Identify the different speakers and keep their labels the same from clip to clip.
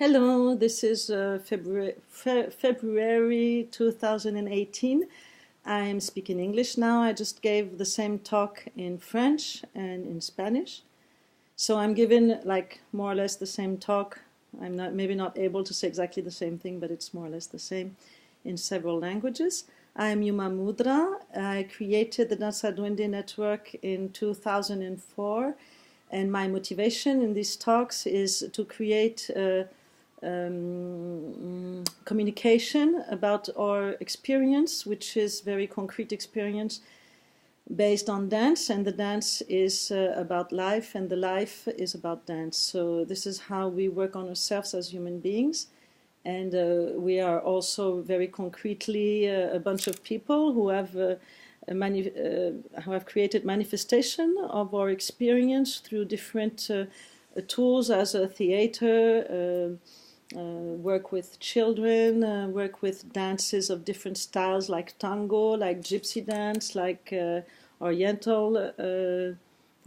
Speaker 1: Hello, this is February 2018. I'm speaking English now. I just gave the same talk in French and in Spanish. So I'm giving like more or less the same talk. I'm maybe not able to say exactly the same thing, but it's more or less the same in several languages. I'm Mudra. I created the danzaduende network in 2004. And my motivation in these talks is to create communication about our experience, which is very concrete experience based on dance, and the dance is about life, and the life is about dance. So this is how we work on ourselves as human beings, and we are also very concretely a bunch of people who have created manifestation of our experience through different tools as a theater, work with children, work with dances of different styles like tango, like gypsy dance, like oriental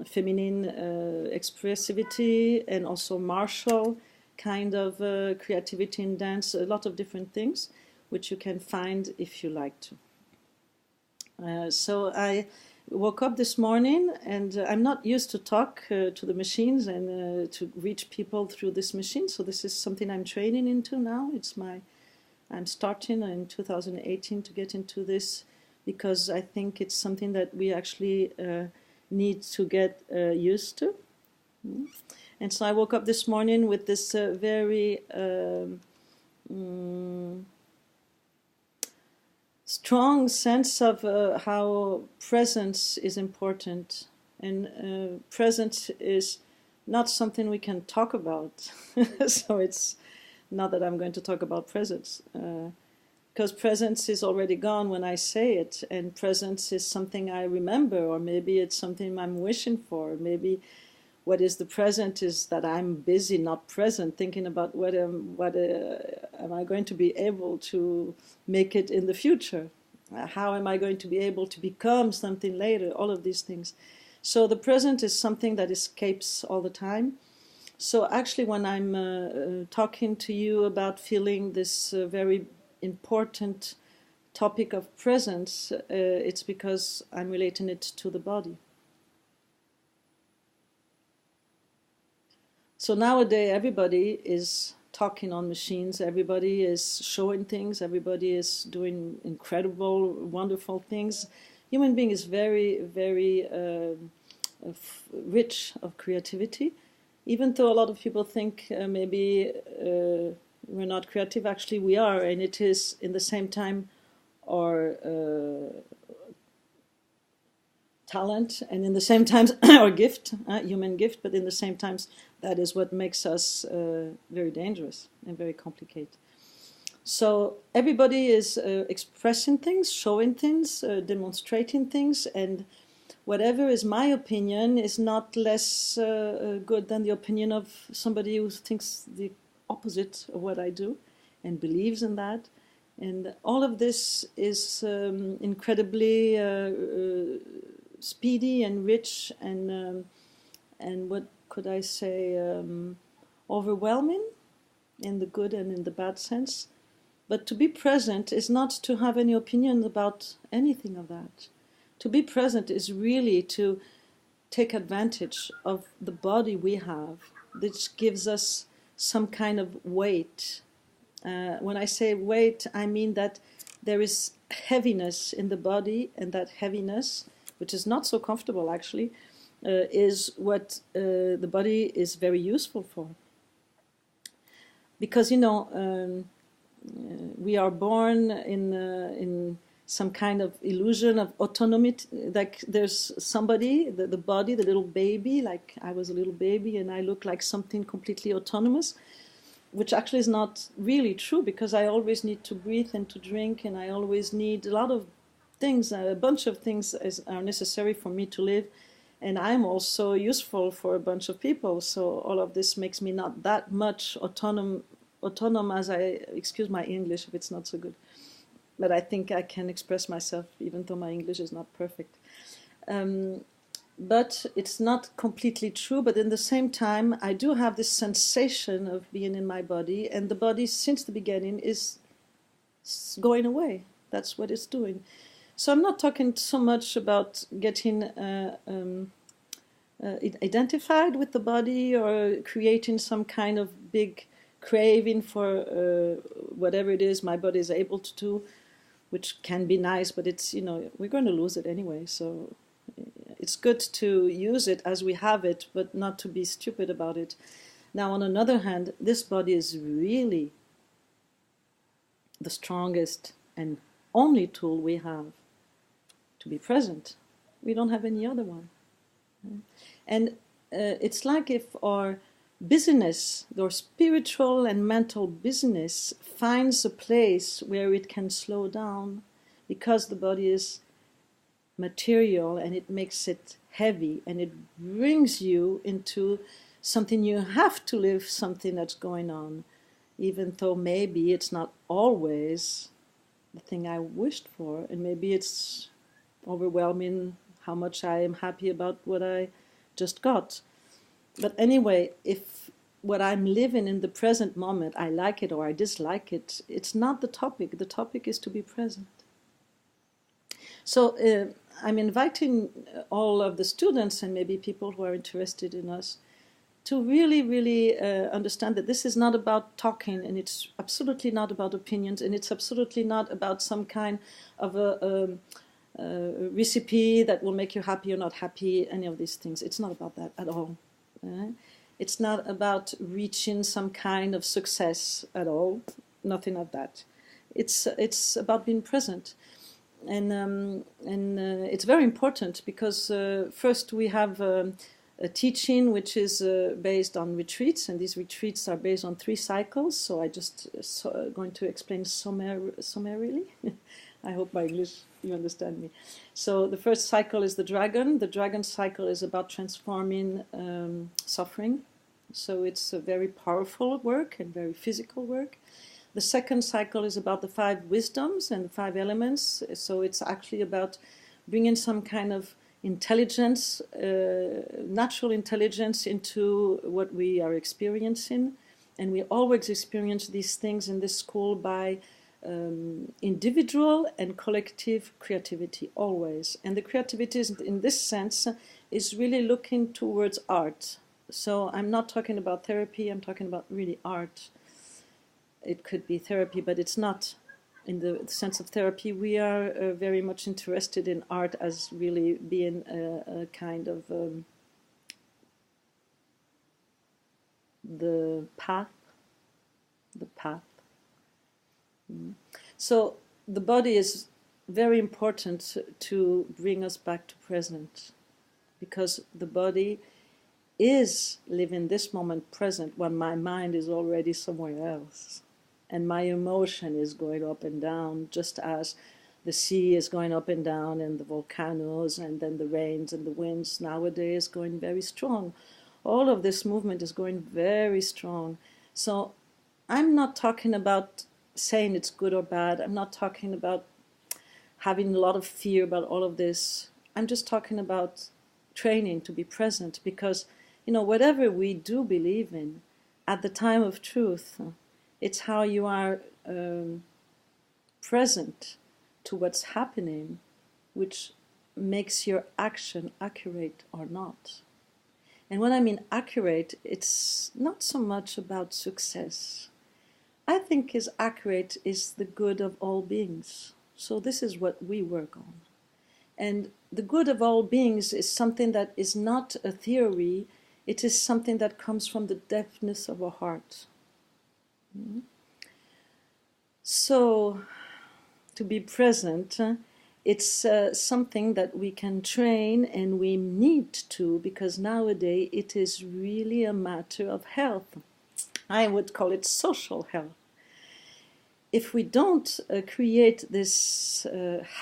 Speaker 1: feminine expressivity, and also martial kind of creativity in dance, a lot of different things which you can find if you like to. So I woke up this morning, and I'm not used to talk to the machines and to reach people through this machine. So this is something I'm training into now. I'm starting in 2018 to get into this because I think it's something that we actually need to get used to. And so I woke up this morning with this very strong sense of how presence is important, and presence is not something we can talk about. So it's not that I'm going to talk about presence, because presence is already gone when I say it, and presence is something I remember, or maybe it's something I'm wishing for. Maybe what is the present is that I'm busy, not present, thinking about what am I going to be able to make it in the future? How am I going to be able to become something later? All of these things. So the present is something that escapes all the time. So actually when I'm talking to you about feeling this very important topic of presence, it's because I'm relating it to the body. So nowadays everybody is talking on machines, everybody is showing things, everybody is doing incredible, wonderful things. Human being is very, very rich of creativity. Even though a lot of people think maybe we're not creative, actually we are, and it is in the same time our talent, and in the same time our gift, human gift, but in the same times that is what makes us very dangerous and very complicated. So everybody is expressing things, showing things, demonstrating things, and whatever is my opinion is not less good than the opinion of somebody who thinks the opposite of what I do and believes in that. And all of this is incredibly speedy and rich and what could I say, overwhelming in the good and in the bad sense. But to be present is not to have any opinion about anything of that. To be present is really to take advantage of the body we have, which gives us some kind of weight. When I say weight, I mean that there is heaviness in the body, and that heaviness, which is not so comfortable actually, is what the body is very useful for. Because, you know, we are born in some kind of illusion of autonomy, like there's somebody, the body, the little baby, like I was a little baby and I look like something completely autonomous, which actually is not really true, because I always need to breathe and to drink, and I always need a lot of things, a bunch of things are necessary for me to live. And I'm also useful for a bunch of people, so all of this makes me not that much autonomous as I, excuse my English if it's not so good, but I think I can express myself even though my English is not perfect. but it's not completely true. But in the same time, I do have this sensation of being in my body, and the body since the beginning is going away. That's what it's doing. So I'm not talking so much about getting identified with the body or creating some kind of big craving for whatever it is my body is able to do, which can be nice, but it's, you know, we're going to lose it anyway. So it's good to use it as we have it, but not to be stupid about it. Now, on another hand, this body is really the strongest and only tool we have to be present. We don't have any other one. And it's like if our busyness, our spiritual and mental busyness, finds a place where it can slow down, because the body is material and it makes it heavy, and it brings you into something you have to live, something that's going on, even though maybe it's not always the thing I wished for, and maybe it's overwhelming how much I am happy about what I just got. But anyway, if what I'm living in the present moment, I like it or I dislike it, it's not the topic. The topic is to be present. So I'm inviting all of the students and maybe people who are interested in us to really, really understand that this is not about talking, and it's absolutely not about opinions, and it's absolutely not about some kind of a recipe that will make you happy or not happy, any of these things. It's not about that at all. It's not about reaching some kind of success at all. Nothing of that. It's about being present. And it's very important because first we have a teaching which is based on retreats, and these retreats are based on 3 cycles. So I just going to explain summarily. I hope my English, you understand me. So the first cycle is the dragon. The dragon cycle is about transforming suffering. So it's a very powerful work and very physical work. The second cycle is about the 5 wisdoms and 5 elements. So it's actually about bringing some kind of intelligence, natural intelligence into what we are experiencing. And we always experience these things in this school by individual and collective creativity, always. And the creativity is, in this sense, is really looking towards art. So I'm not talking about therapy, I'm talking about really art. It could be therapy, but it's not in the sense of therapy. We are very much interested in art as really being a kind of the path. So the body is very important to bring us back to present, because the body is living this moment present when my mind is already somewhere else. And my emotion is going up and down, just as the sea is going up and down, and the volcanoes, and then the rains and the winds nowadays going very strong. All of this movement is going very strong. So I'm not talking about saying it's good or bad. I'm not talking about having a lot of fear about all of this. I'm just talking about training to be present, because, you know, whatever we do believe in, at the time of truth, it's how you are present to what's happening, which makes your action accurate or not. And when I mean accurate, it's not so much about success. I think is accurate is the good of all beings. So this is what we work on. And the good of all beings is something that is not a theory. It is something that comes from the depthness of our heart. So, to be present, it's something that we can train, and we need to, because nowadays it is really a matter of health. I would call it social health. If we don't create this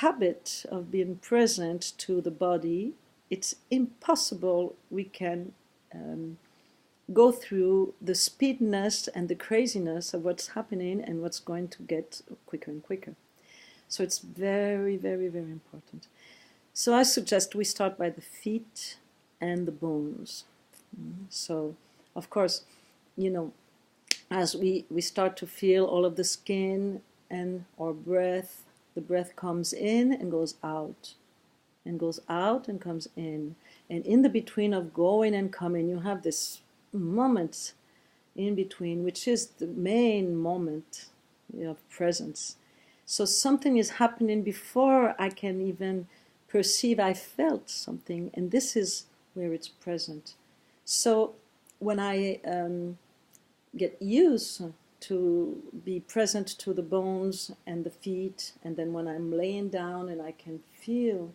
Speaker 1: habit of being present to the body, it's impossible we can go through the speediness and the craziness of what's happening and what's going to get quicker and quicker. So it's very, very, very important. So I suggest we start by the feet, and the bones. So, of course, you know, as we start to feel all of the skin and our breath, the breath comes in and goes out, and goes out and comes in. And in the between of going and coming, you have this moment in between, which is the main moment of presence. So something is happening before I can even perceive I felt something, and this is where it's present. So when I get used to be present to the bones and the feet, and then when I'm laying down and I can feel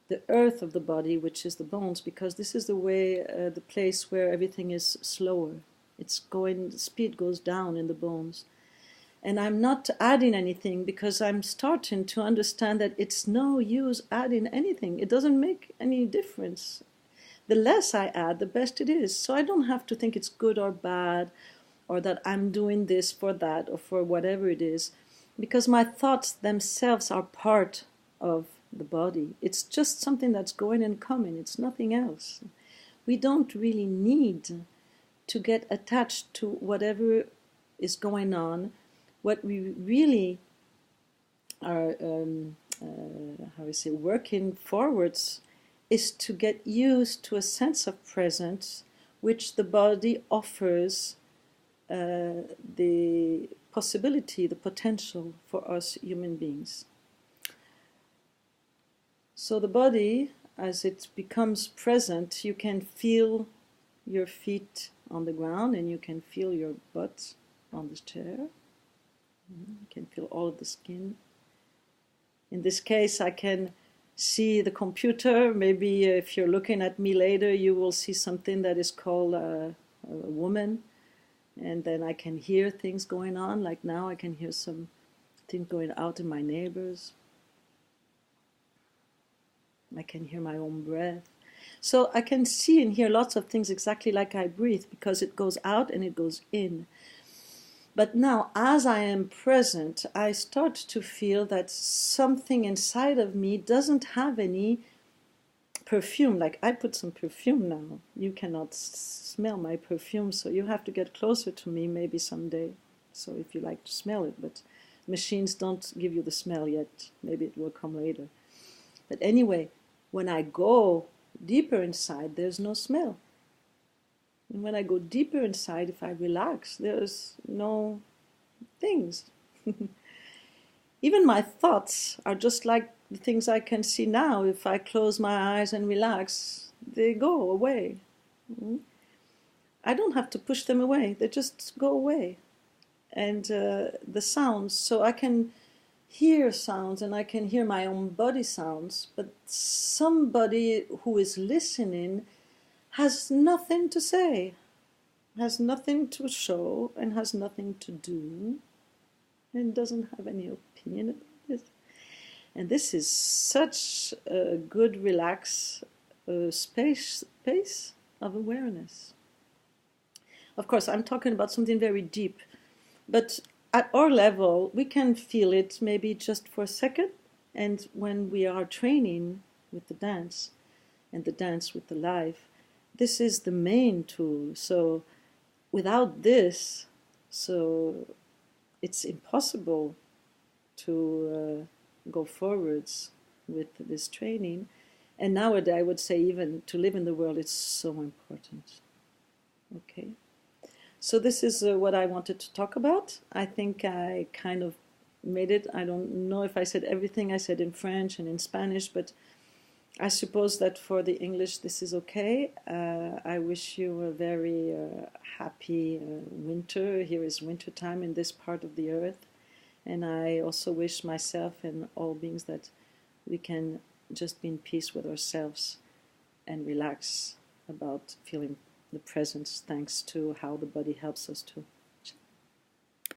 Speaker 1: the earth of the body, which is the bones, because this is the way, the place where everything is slower. It's going, speed goes down in the bones. And I'm not adding anything because I'm starting to understand that it's no use adding anything. It doesn't make any difference. The less I add, the best it is. So I don't have to think it's good or bad, or that I'm doing this for that or for whatever it is, because my thoughts themselves are part of the body. It's just something that's going and coming. It's nothing else. We don't really need to get attached to whatever is going on. What we really are, working forwards is to get used to a sense of presence which the body offers the possibility, the potential for us human beings. So the body, as it becomes present, you can feel your feet on the ground and you can feel your butt on the chair. You can feel all of the skin. In this case, I can see the computer. Maybe if you're looking at me later, you will see something that is called a woman. And then I can hear things going on. Like now I can hear some things going out in my neighbors. I can hear my own breath. So I can see and hear lots of things exactly like I breathe, because it goes out and it goes in. But now, as I am present, I start to feel that something inside of me doesn't have any perfume. Like I put some perfume now. You cannot smell my perfume, so you have to get closer to me maybe someday. So if you like to smell it, but machines don't give you the smell yet. Maybe it will come later. But anyway, when I go deeper inside, there's no smell. And when I go deeper inside, if I relax, there's no things. Even my thoughts are just like the things I can see now. If I close my eyes and relax, they go away. I don't have to push them away. They just go away. And the sounds, so I can hear sounds and I can hear my own body sounds, but somebody who is listening has nothing to say, has nothing to show, and has nothing to do, and doesn't have any opinion about it. And this is such a good, relaxed space of awareness. Of course, I'm talking about something very deep, but at our level, we can feel it maybe just for a second, and when we are training with the dance, and the dance with the life, this is the main tool. So without this, so it's impossible to go forwards with this training. And nowadays, I would say even to live in the world, it's so important. Okay. So this is what I wanted to talk about. I think I kind of made it. I don't know if I said everything I said in French and in Spanish, but I suppose that for the English this is okay. I wish you a very happy winter. Here is winter time in this part of the earth. And I also wish myself and all beings that we can just be in peace with ourselves and relax about feeling the presence, thanks to how the body helps us to.